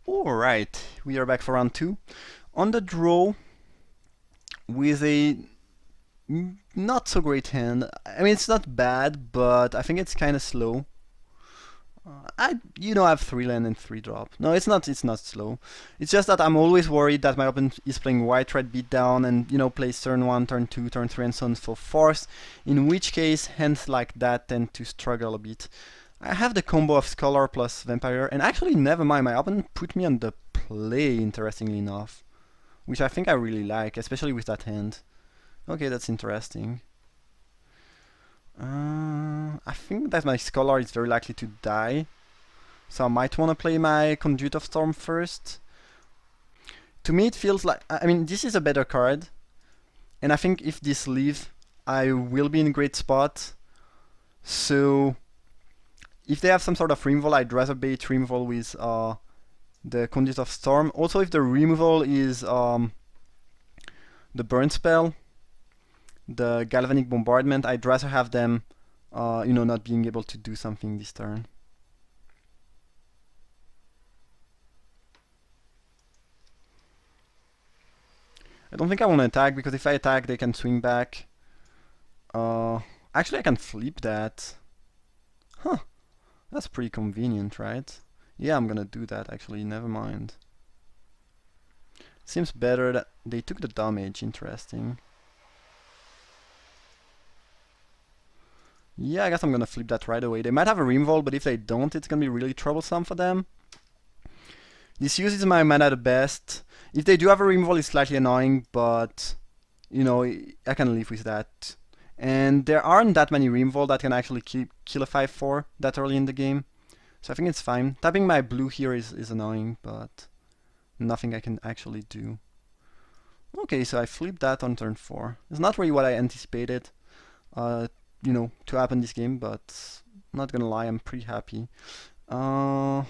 Alright, we are back for round 2. On the draw, with a not so great hand. I mean, it's not bad, but I think it's kind of slow. I have 3 land and 3 drop. No, it's not slow. It's just that I'm always worried that my opponent is playing white red beatdown and plays turn 1, turn 2, turn 3 and so on and so forth. In which case, hands like that tend to struggle a bit. I have the combo of Scholar plus Vampire, and actually, never mind, my opponent put me on the play, interestingly enough. Which I think I really like, especially with that hand. Okay, that's interesting. I think that my Scholar is very likely to die. So I might want to play my Conduit of Storm first. To me it feels like, I mean, this is a better card. And I think if this leaves, I will be in a great spot. So if they have some sort of removal, I'd rather bait removal with the Conduit of Storm. Also, if the removal is the burn spell, the Galvanic Bombardment, I'd rather have them, not being able to do something this turn. I don't think I want to attack, because if I attack, they can swing back. Actually, I can flip that. Huh. That's pretty convenient, right? Yeah, I'm gonna do that, actually. Never mind. Seems better that they took the damage. Interesting. Yeah, I guess I'm gonna flip that right away. They might have a removal, but if they don't, it's gonna be really troublesome for them. This uses my mana the best. If they do have a removal, it's slightly annoying, but I can live with that. And there aren't that many removal that can actually kill a 5/4 that early in the game. So I think it's fine. Tapping my blue here is annoying, but nothing I can actually do. Okay, so I flipped that on turn 4. It's not really what I anticipated, to happen this game, but I'm not gonna lie, I'm pretty happy. So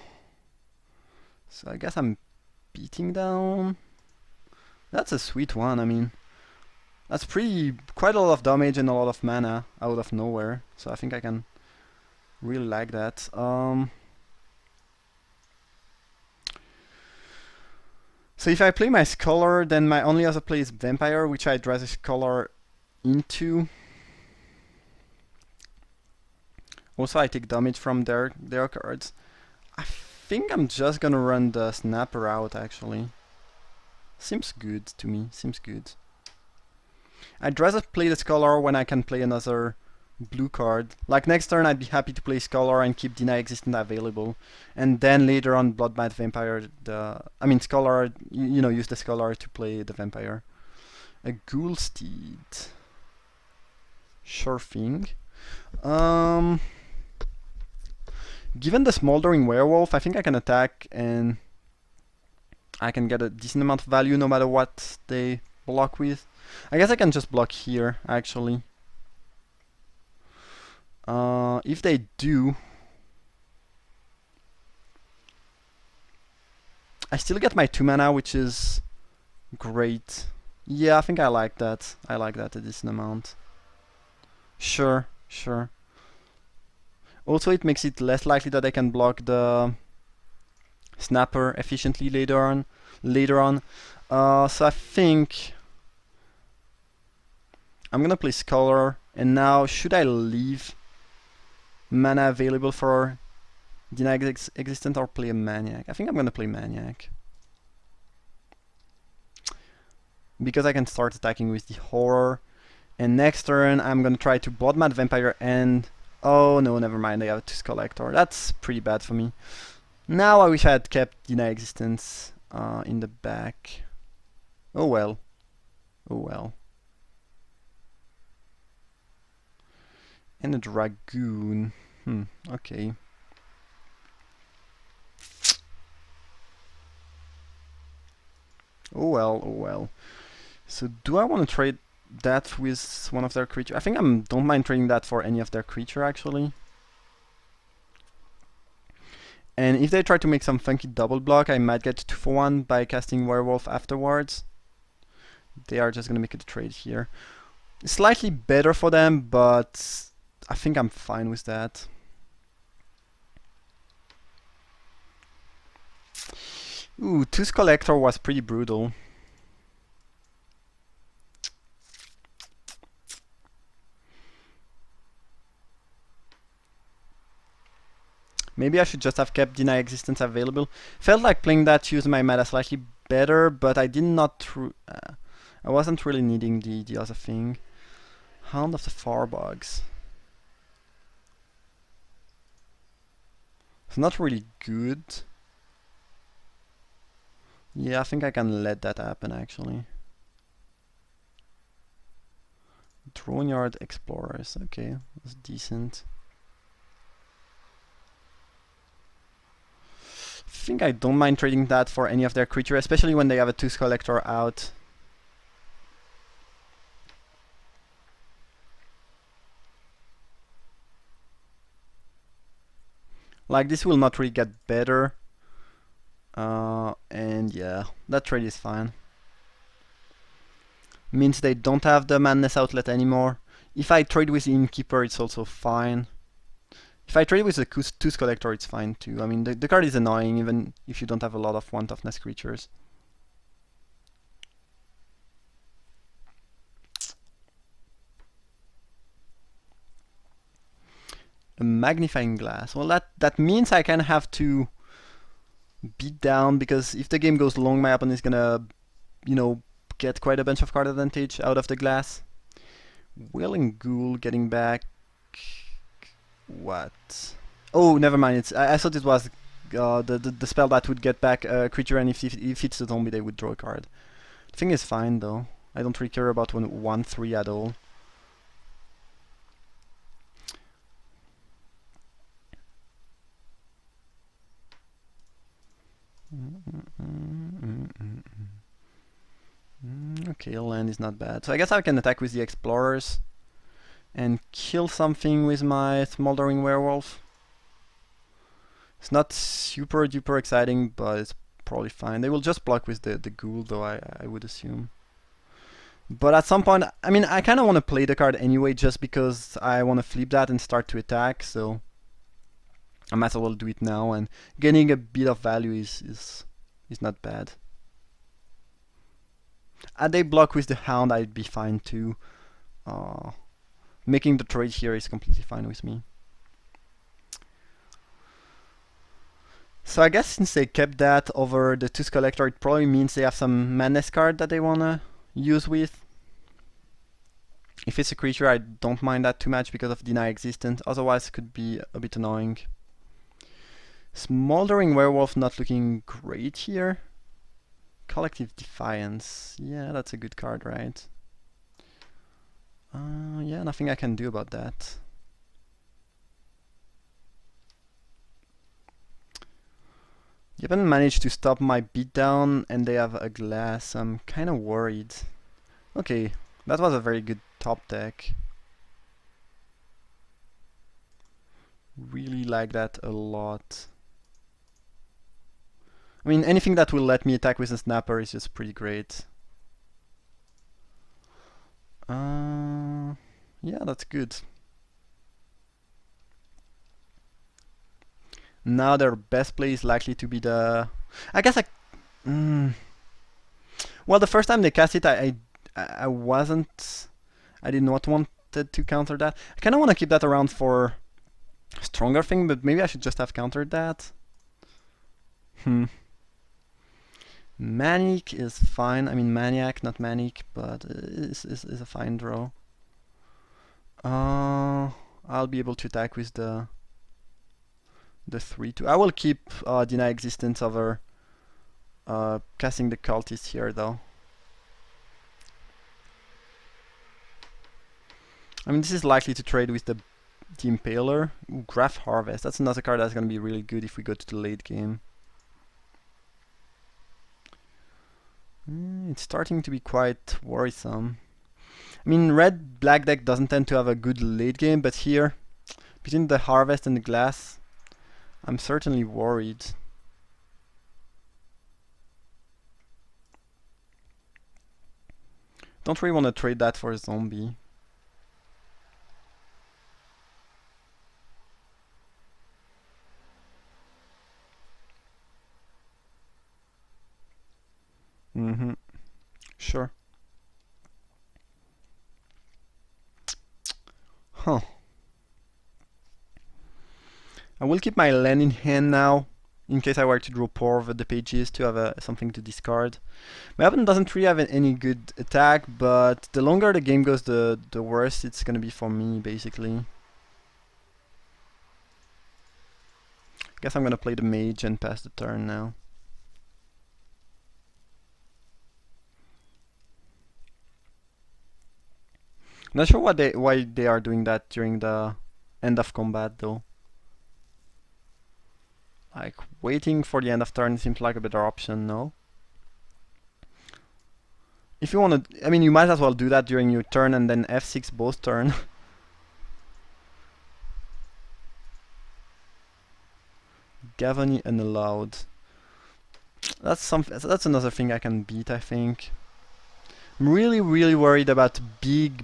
I guess I'm beating down. That's a sweet one. I mean, that's quite a lot of damage and a lot of mana out of nowhere. So I think I can really like that. So if I play my Scholar, then my only other play is Vampire, which I'd rather Scholar into. Also, I take damage from their cards. I think I'm just gonna run the Snapper out, actually. Seems good to me, seems good. I'd rather play the Scholar when I can play another blue card. Like next turn, I'd be happy to play Scholar and keep Deny Existent available. And then later on, Bloodbath Vampire, Scholar, use the Scholar to play the Vampire. A Ghoul Steed. Sure thing. Given the Smoldering Werewolf, I think I can attack and I can get a decent amount of value no matter what they block with. I guess I can just block here, actually. If they do, I still get my 2 mana, which is great. Yeah, I think I like that. I like that a decent amount. Sure. Also, it makes it less likely that I can block the Snapper efficiently later on. So I think I'm gonna play Scholar, and now should I leave mana available for Deny Existent or play a Maniac? I think I'm gonna play Maniac, because I can start attacking with the Horror, and next turn I'm gonna try to Bloodmad Vampire and... oh no, never mind, I have to Collector. That's pretty bad for me. Now I wish I had kept Deny Existence in the back. Oh well. And a Dragoon. Okay. Oh well. So do I want to trade that with one of their creatures? I think I don't mind trading that for any of their creature, actually. And if they try to make some funky double block, I might get 2-for-1 by casting Werewolf afterwards. They are just gonna make a trade here. Slightly better for them, but I think I'm fine with that. Ooh, Tooth Collector was pretty brutal. Maybe I should just have kept Deny Existence available. Felt like playing that used my mana slightly better, but I did not. I wasn't really needing the other thing. Hound of the Farbugs. It's not really good. Yeah, I think I can let that happen actually. Drone Yard Explorers. Okay, that's decent. I think I don't mind trading that for any of their creatures, especially when they have a Tooth Collector out. Like, this will not really get better. And yeah, that trade is fine. Means they don't have the Madness Outlet anymore. If I trade with the Innkeeper, it's also fine. If I trade with the Tooth Collector, it's fine too. I mean, the card is annoying even if you don't have a lot of 1 toughness creatures. A Magnifying Glass. Well, that means I kind of have to beat down, because if the game goes long, my opponent is gonna, you know, get quite a bunch of card advantage out of the glass. Wailing Ghoul getting back. What? Oh, never mind. I thought it was the spell that would get back a creature, and if it's a zombie, they would draw a card. The thing is fine though. I don't really care about 1/3 at all. Okay, land is not bad. So I guess I can attack with the Explorers and kill something with my Smoldering Werewolf. It's not super duper exciting, but it's probably fine. They will just block with the Ghoul though, I would assume. But at some point, I mean, I kind of want to play the card anyway, just because I want to flip that and start to attack, so I might as well do it now, and getting a bit of value is not bad. Had they block with the Hound, I'd be fine too. Making the trade here is completely fine with me. So I guess since they kept that over the Tooth Collector, it probably means they have some Madness card that they wanna use with. If it's a creature, I don't mind that too much because of Deny Existence, otherwise it could be a bit annoying. Smoldering Werewolf not looking great here. Collective Defiance, yeah, that's a good card, right? Yeah, nothing I can do about that. You haven't managed to stop my beatdown, and they have a glass. I'm kind of worried. Okay, that was a very good top deck. Really like that a lot. I mean, anything that will let me attack with a Snapper is just pretty great. Yeah, that's good. Now their best play is likely to be the... I guess well, the first time they cast it, I wasn't... I did not want to counter that. I kind of want to keep that around for a stronger thing, but maybe I should just have countered that. Manic is fine. I mean, Maniac, not Manic, but is a fine draw. I'll be able to attack with the 3/2. I will keep Deny Existence over casting the Cultist here, though. I mean, this is likely to trade with the Impaler. Ooh, Graph Harvest. That's another card that's going to be really good if we go to the late game. It's starting to be quite worrisome. I mean, red black deck doesn't tend to have a good late game, but here, between the Harvest and the Glass, I'm certainly worried. Don't really want to trade that for a zombie. Mm-hmm. Sure. Huh. I will keep my land in hand now, in case I were to draw poor over the pages to have something to discard. My opponent doesn't really have any good attack, but the longer the game goes, the worse it's gonna be for me, basically. Guess I'm gonna play the mage and pass the turn now. I'm not sure why they are doing that during the end of combat though. Like waiting for the end of turn seems like a better option, no? If you want to, I mean, you might as well do that during your turn and then F6 both turn. Gavony unallowed. That's another thing I can beat, I think. I'm really worried about big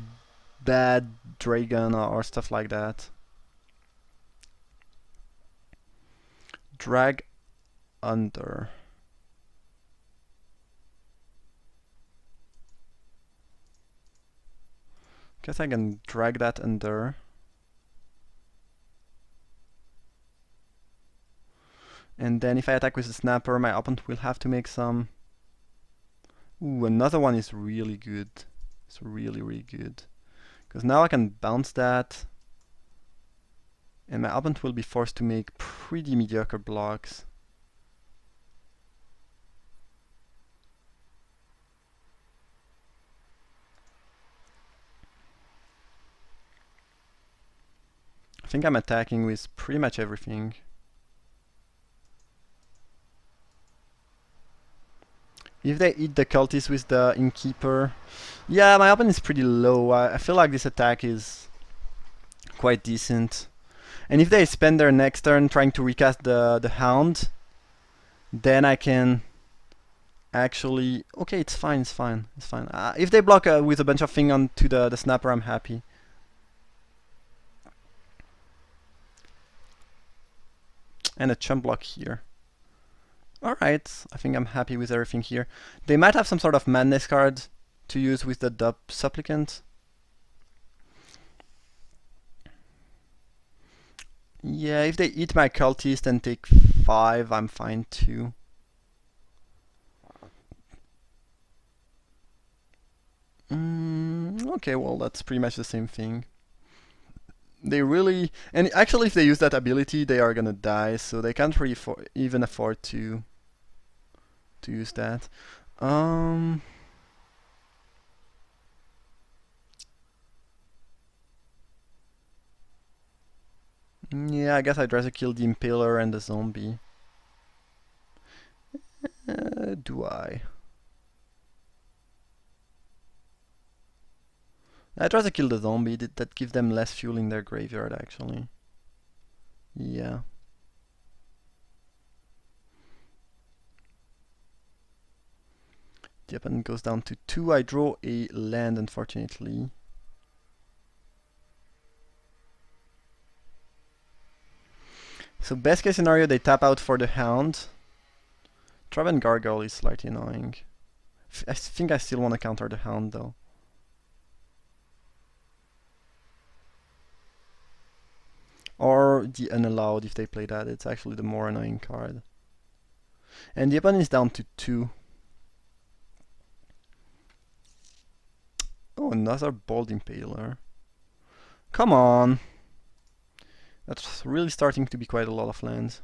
bad dragon or stuff like that. Drag under. Guess I can drag that under. And then if I attack with the snapper, my opponent will have to make some... Ooh, another one is really good. It's really good. Because now I can bounce that. And my opponent will be forced to make pretty mediocre blocks. I think I'm attacking with pretty much everything. If they eat the cultist with the innkeeper... Yeah, my opponent is pretty low. I feel like this attack is quite decent. And if they spend their next turn trying to recast the hound, then I can actually... Okay, it's fine. If they block with a bunch of things onto the snapper, I'm happy. And a chump block here. Alright, I think I'm happy with everything here. They might have some sort of madness card to use with the dub supplicant. Yeah, if they eat my cultist and take 5, I'm fine too. Okay, well, that's pretty much the same thing. They really... And actually, if they use that ability, they are gonna die, so they can't really even afford to use that. Yeah, I guess I'd rather kill the Impaler and the zombie. Do I? I'd rather kill the zombie. That gives them less fuel in their graveyard, actually. Yeah. The opponent goes down to 2. I draw a land, unfortunately. So best case scenario, they tap out for the hound. Traven Gargoyle is slightly annoying. I think I still want to counter the hound, though. Or the unallowed, if they play that. It's actually the more annoying card. And the opponent is down to 2. Oh, another Bold Impaler. Come on! That's really starting to be quite a lot of lands.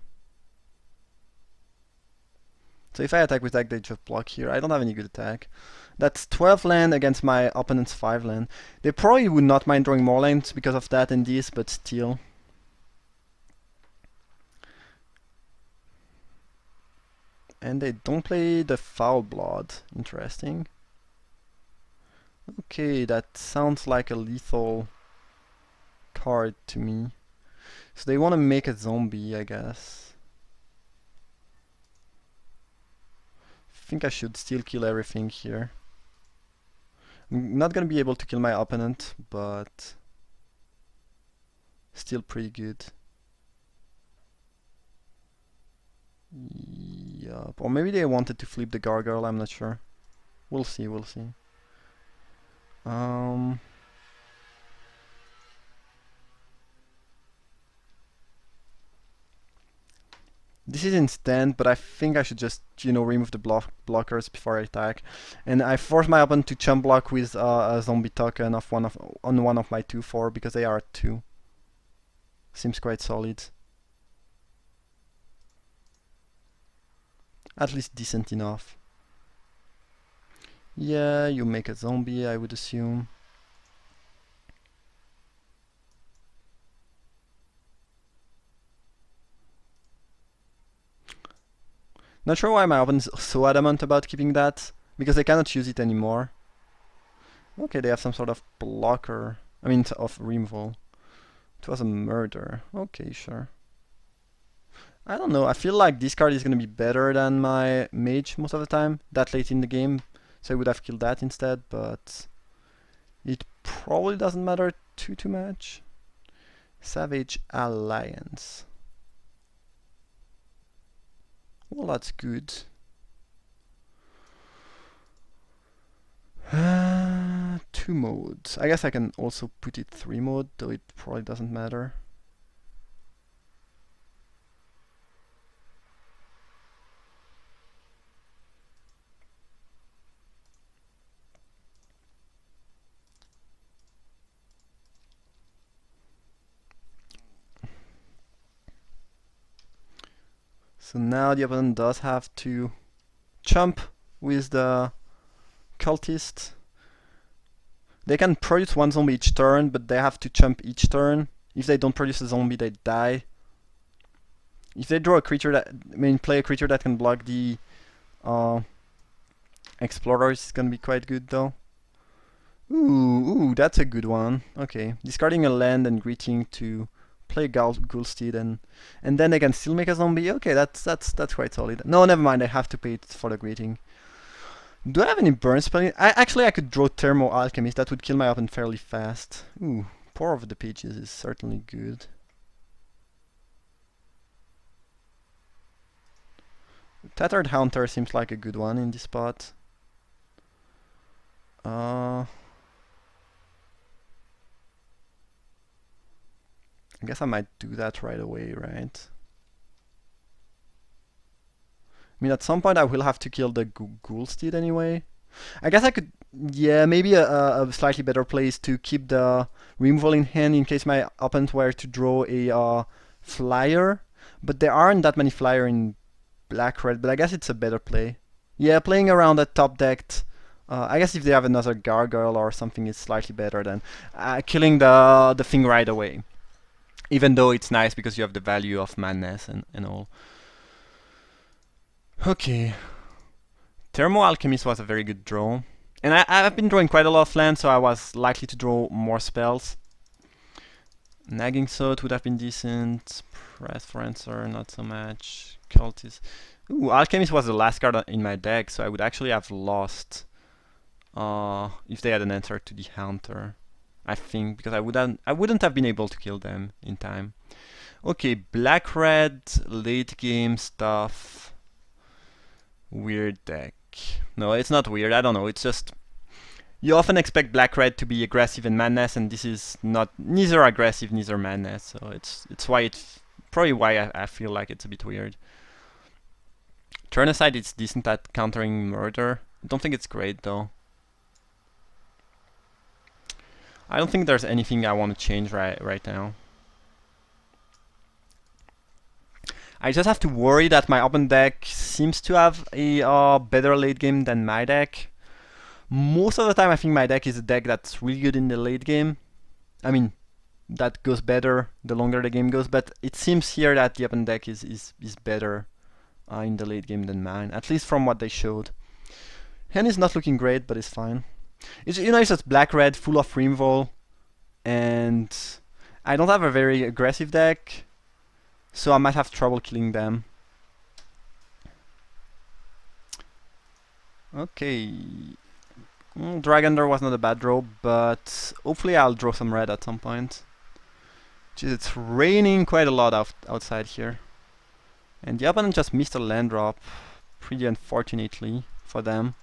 So if I attack with that, they just block here. I don't have any good attack. That's 12 land against my opponent's 5 land. They probably would not mind drawing more lands because of that and this, but still. And they don't play the Foul Blood. Interesting. Okay, that sounds like a lethal card to me. So they want to make a zombie, I guess. I think I should still kill everything here. I'm not gonna be able to kill my opponent, but still pretty good. Yup. Or maybe they wanted to flip the gargoyle, I'm not sure. We'll see, we'll see. This is instant, but I think I should just, remove the blockers before I attack. And I force my opponent to chump block with a zombie token on one of my 2/4 because they are 2. Seems quite solid. At least decent enough. Yeah, you make a zombie, I would assume. Not sure why my opponent is so adamant about keeping that, because they cannot use it anymore. Okay, they have some sort of blocker, of removal. It was a murder. Okay, sure. I don't know, I feel like this card is gonna be better than my mage most of the time, that late in the game, so I would have killed that instead, but it probably doesn't matter too much. Savage Alliance. Well, that's good. 2 modes. I guess I can also put it 3 mode, though it probably doesn't matter. So now the opponent does have to chump with the cultist. They can produce 1 zombie each turn, but they have to chump each turn. If they don't produce a zombie, they die. If they draw a creature play a creature that can block the explorers, it's gonna be quite good though. Ooh, that's a good one. Okay, discarding a land and greeting to play Ghoulsteed and then they can still make a zombie. Okay, that's quite solid. No, never mind. I have to pay it for the greeting. Do I have any burn spelling? I could draw Thermo Alchemist. That would kill my opponent fairly fast. Ooh, Pour Over the Pages is certainly good. Tattered Haunter seems like a good one in this spot. I guess I might do that right away, right? At some point I will have to kill the Ghoulsteed anyway. I guess I could, yeah, maybe a slightly better place to keep the removal in hand in case my opponent were to draw a flyer. But there aren't that many flyer in black-red, but I guess it's a better play. Yeah, playing around that top decked, I guess if they have another gargoyle or something, it's slightly better than killing the thing right away. Even though it's nice because you have the value of madness and all. Okay. Thermo Alchemist was a very good draw. And I've been drawing quite a lot of lands, so I was likely to draw more spells. Nagging Sword would have been decent. Press for Answer, not so much. Cultist. Ooh, Alchemist was the last card in my deck, so I would actually have lost if they had an answer to the Haunter. I think, because I wouldn't have been able to kill them in time. Okay, black-red, late game stuff. Weird deck. No, it's not weird, I don't know, it's just... You often expect black-red to be aggressive in madness, and this is not neither aggressive, neither madness, so it's probably why I feel like it's a bit weird. Turn aside, it's decent at countering murder. I don't think it's great though. I don't think there's anything I want to change right now. I just have to worry that my open deck seems to have a better late game than my deck. Most of the time I think my deck is a deck that's really good in the late game. I mean, that goes better the longer the game goes, but it seems here that the open deck is better in the late game than mine, at least from what they showed. Hand is not looking great, but it's fine. It's just black-red, full of removal, and I don't have a very aggressive deck, so I might have trouble killing them. Okay. Dragonder was not a bad draw, but hopefully I'll draw some red at some point. Jeez, it's raining quite a lot outside here. And the opponent just missed a land drop, pretty unfortunately for them.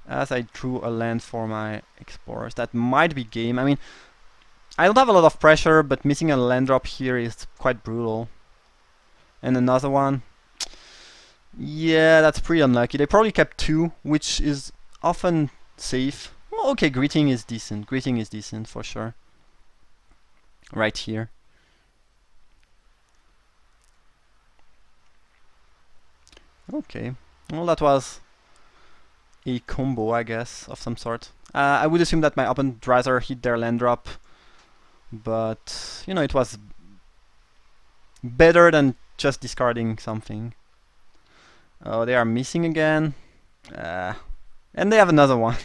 as I drew a land for my explorers. That might be game. I mean, I don't have a lot of pressure, but missing a land drop here is quite brutal. And another one. Yeah, that's pretty unlucky. They probably kept 2, which is often safe. Well, okay, greeting is decent. Greeting is decent for sure. Right here. Okay. Well, that was a combo, I guess, of some sort. I would assume that my opponent rather hit their land drop, but you know, it was better than just discarding something. Oh, they are missing again. And they have another one.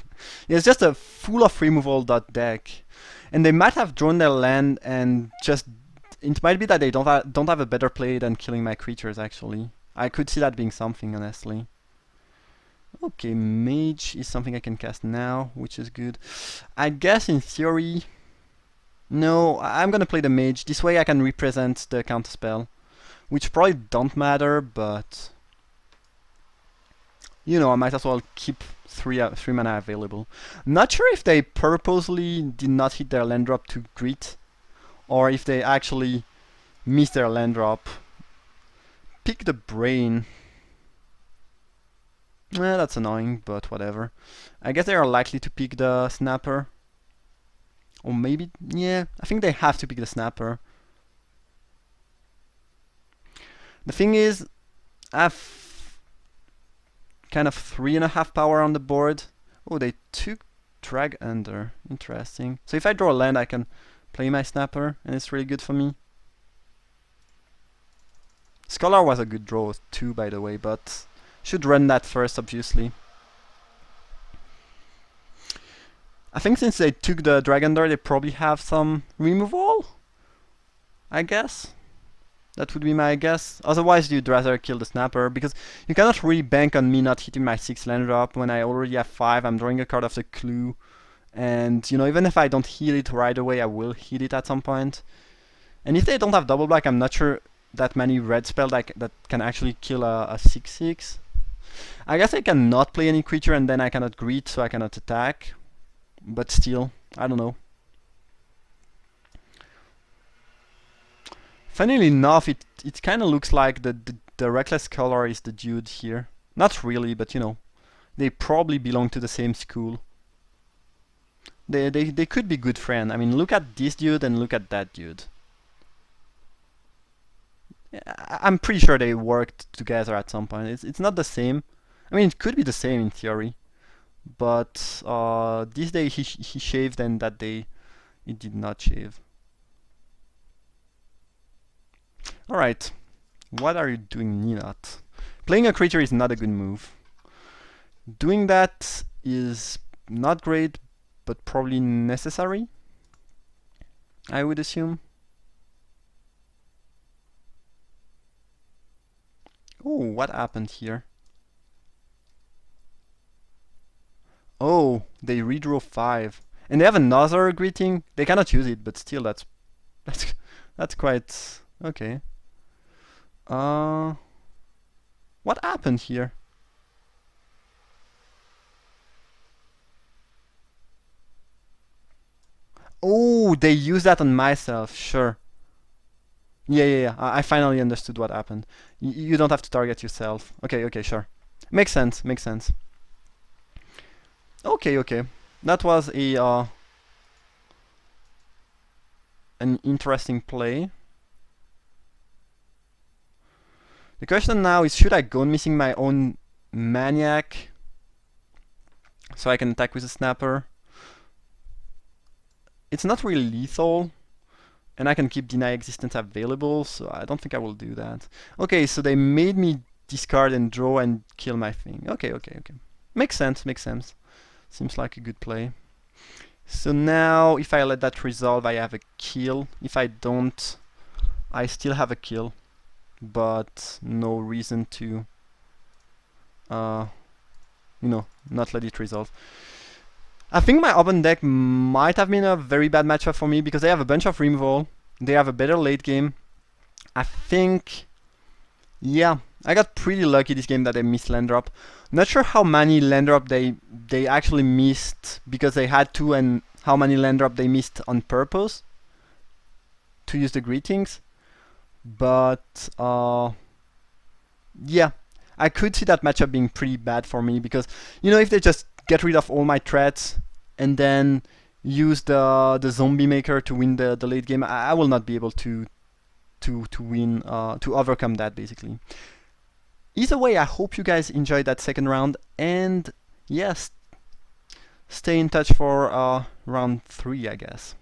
It's just a full of removal deck. And they might have drawn their land and just... It might be that they don't have a better play than killing my creatures, actually. I could see that being something, honestly. Okay, Mage is something I can cast now, which is good. I guess in theory... No, I'm gonna play the Mage. This way I can represent the counterspell. Which probably don't matter, but... You know, I might as well keep 3 mana available. Not sure if they purposely did not hit their land drop to greet, or if they actually missed their land drop. Pick the Brain. That's annoying, but whatever. I guess they are likely to pick the Snapper. Or maybe, yeah, I think they have to pick the Snapper. The thing is, I have kind of 3.5 power on the board. Oh, they took Drag Under. Interesting. So if I draw a land, I can play my Snapper, and it's really good for me. Scholar was a good draw too, by the way, but should run that first, obviously. I think since they took the Drag Under, they probably have some removal, I guess. That would be my guess. Otherwise, you'd rather kill the Snapper, because you cannot really bank on me not hitting my 6 land drop when I already have 5. I'm drawing a card of the Clue. And, you know, even if I don't hit it right away, I will hit it at some point. And if they don't have double black, I'm not sure that many red spells that can actually kill a 6/6. I guess I cannot play any creature and then I cannot greet, so I cannot attack. But still, I don't know. Funnily enough, it kind of looks like the Reckless Color is the dude here. Not really, but you know, they probably belong to the same school. They could be good friends. I mean, look at this dude and look at that dude. I'm pretty sure they worked together at some point. It's not the same. I mean, it could be the same in theory, but this day he shaved and that day it did not shave. Alright, what are you doing, Ninat? Playing a creature is not a good move. Doing that is not great, but probably necessary, I would assume. Oh, what happened here? Oh, they redraw 5. And they have another greeting. They cannot use it, but still that's quite okay. What happened here? Oh, they use that on myself, sure. Yeah. I finally understood what happened. You don't have to target yourself. Okay, sure. Makes sense. Okay. That was a an interesting play. The question now is, should I go missing my own Maniac so I can attack with a Snapper? It's not really lethal, and I can keep Deny Existence available, so I don't think I will do that. Okay, so they made me discard and draw and kill my thing. Okay. Makes sense. Seems like a good play. So now, if I let that resolve, I have a kill. If I don't, I still have a kill, but no reason to, you know, not let it resolve. I think my open deck might have been a very bad matchup for me because they have a bunch of removal. They have a better late game. I think Yeah, I got pretty lucky this game that they missed land drop. Not sure how many land drop they actually missed because they had to, and how many land drop they missed on purpose to use the greetings. But yeah, I could see that matchup being pretty bad for me because if they just get rid of all my threats and then use the zombie maker to win the late game, I will not be able to win to overcome that basically. Either way, I hope you guys enjoyed that second round, and yes, stay in touch for round 3, I guess.